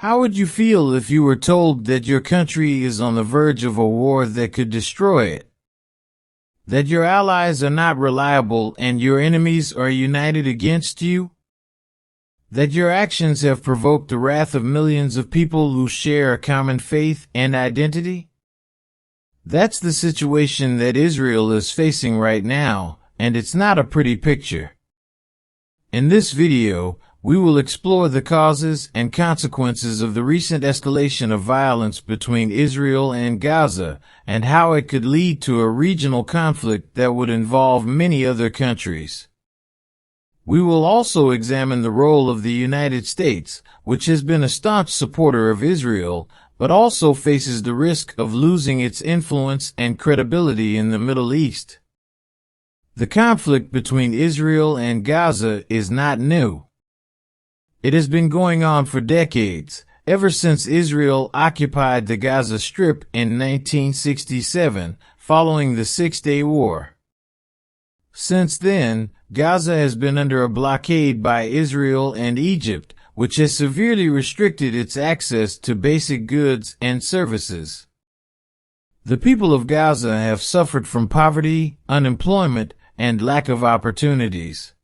How would you feel if you were told that your country is on the verge of a war that could destroy it? That your allies are not reliable and your enemies are united against you? That your actions have provoked the wrath of millions of people who share a common faith and identity? That's the situation that Israel is facing right now, and it's not a pretty picture. In this video, we will explore the causes and consequences of the recent escalation of violence between Israel and Gaza, and how it could lead to a regional conflict that would involve many other countries. We will also examine the role of the United States, which has been a staunch supporter of Israel, but also faces the risk of losing its influence and credibility in the Middle East. The conflict between Israel and Gaza is not new. It has been going on for decades, ever since Israel occupied the Gaza Strip in 1967, following the Six-Day War. Since then, Gaza has been under a blockade by Israel and Egypt, which has severely restricted its access to basic goods and services. The people of Gaza have suffered from poverty, unemployment, and lack of opportunities.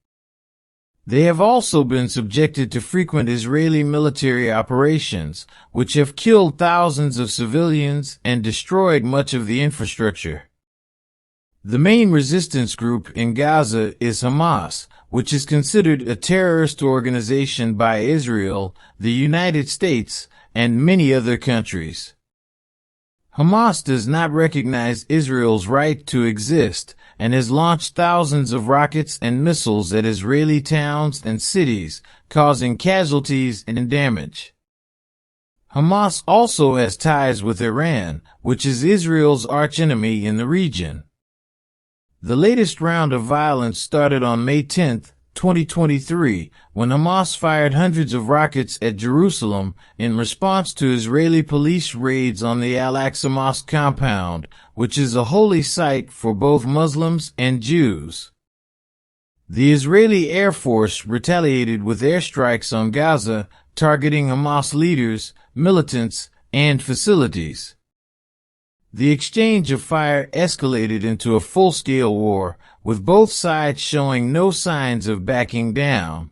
They have also been subjected to frequent Israeli military operations, which have killed thousands of civilians and destroyed much of the infrastructure. The main resistance group in Gaza is Hamas, which is considered a terrorist organization by Israel, the United States, and many other countries. Hamas does not recognize Israel's right to exist, and has launched thousands of rockets and missiles at Israeli towns and cities, causing casualties and damage. Hamas also has ties with Iran, which is Israel's archenemy in the region. The latest round of violence started on May 10, 2023, when Hamas fired hundreds of rockets at Jerusalem in response to Israeli police raids on the Al-Aqsa Mosque compound, which is a holy site for both Muslims and Jews. The Israeli Air Force retaliated with airstrikes on Gaza, targeting Hamas leaders, militants, and facilities. The exchange of fire escalated into a full-scale war, with both sides showing no signs of backing down.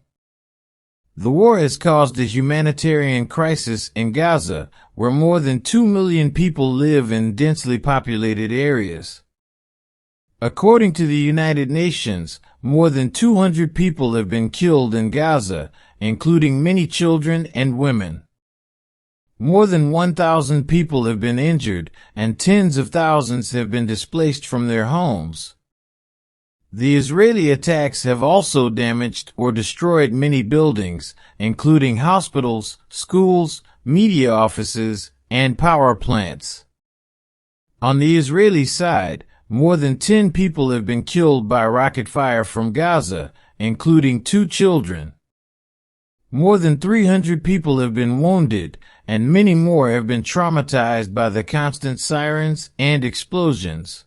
The war has caused a humanitarian crisis in Gaza, where more than 2 million people live in densely populated areas. According to the United Nations, more than 200 people have been killed in Gaza, including many children and women. More than 1,000 people have been injured, and tens of thousands have been displaced from their homes. The Israeli attacks have also damaged or destroyed many buildings, including hospitals, schools, media offices, and power plants. On the Israeli side, more than 10 people have been killed by rocket fire from Gaza, including 2 children. More than 300 people have been wounded, and many more have been traumatized by the constant sirens and explosions.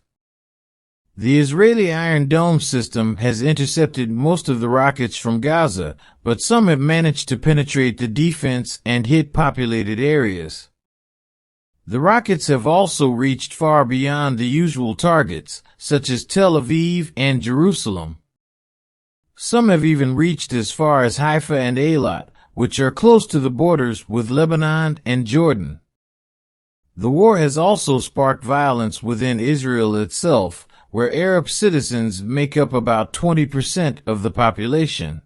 The Israeli Iron Dome system has intercepted most of the rockets from Gaza, but some have managed to penetrate the defense and hit populated areas. The rockets have also reached far beyond the usual targets, such as Tel Aviv and Jerusalem. Some have even reached as far as Haifa and Eilat, which are close to the borders with Lebanon and Jordan. The war has also sparked violence within Israel itself, where Arab citizens make up about 20% of the population.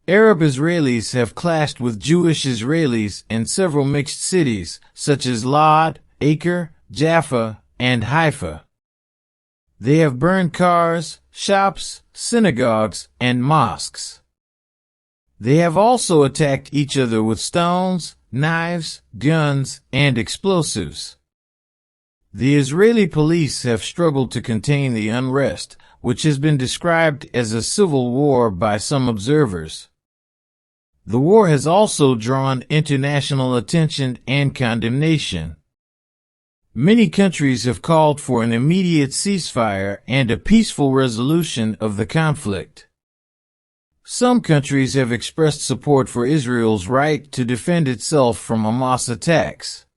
Arab Israelis have clashed with Jewish Israelis in several mixed cities, such as Lod, Acre, Jaffa, and Haifa. They have burned cars, shops, synagogues, and mosques. They have also attacked each other with stones, knives, guns, and explosives. The Israeli police have struggled to contain the unrest, which has been described as a civil war by some observers. The war has also drawn international attention and condemnation. Many countries have called for an immediate ceasefire and a peaceful resolution of the conflict. Some countries have expressed support for Israel's right to defend itself from Hamas attacks.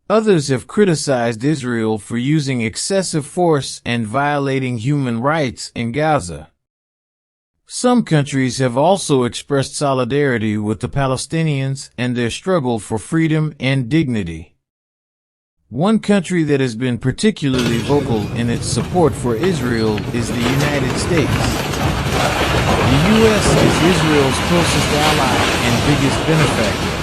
Others have criticized Israel for using excessive force and violating human rights in Gaza. Some countries have also expressed solidarity with the Palestinians and their struggle for freedom and dignity. One country that has been particularly vocal in its support for Israel is the United States. The U.S. is Israel's closest ally and biggest benefactor.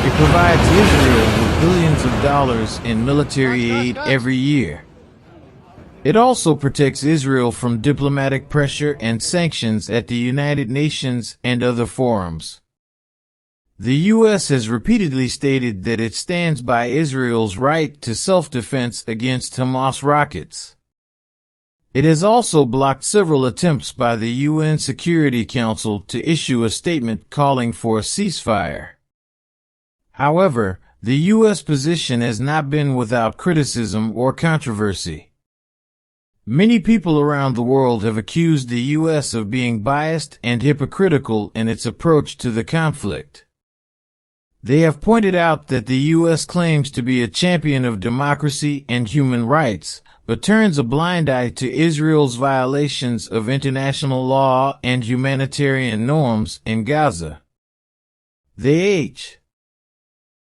It provides Israel with billions of dollars in military aid every year. It also protects Israel from diplomatic pressure and sanctions at the United Nations and other forums. The U.S. has repeatedly stated that it stands by Israel's right to self-defense against Hamas rockets. It has also blocked several attempts by the UN Security Council to issue a statement calling for a ceasefire. However, the U.S. position has not been without criticism or controversy. Many people around the world have accused the U.S. of being biased and hypocritical in its approach to the conflict. They have pointed out that the U.S. claims to be a champion of democracy and human rights, but turns a blind eye to Israel's violations of international law and humanitarian norms in Gaza. The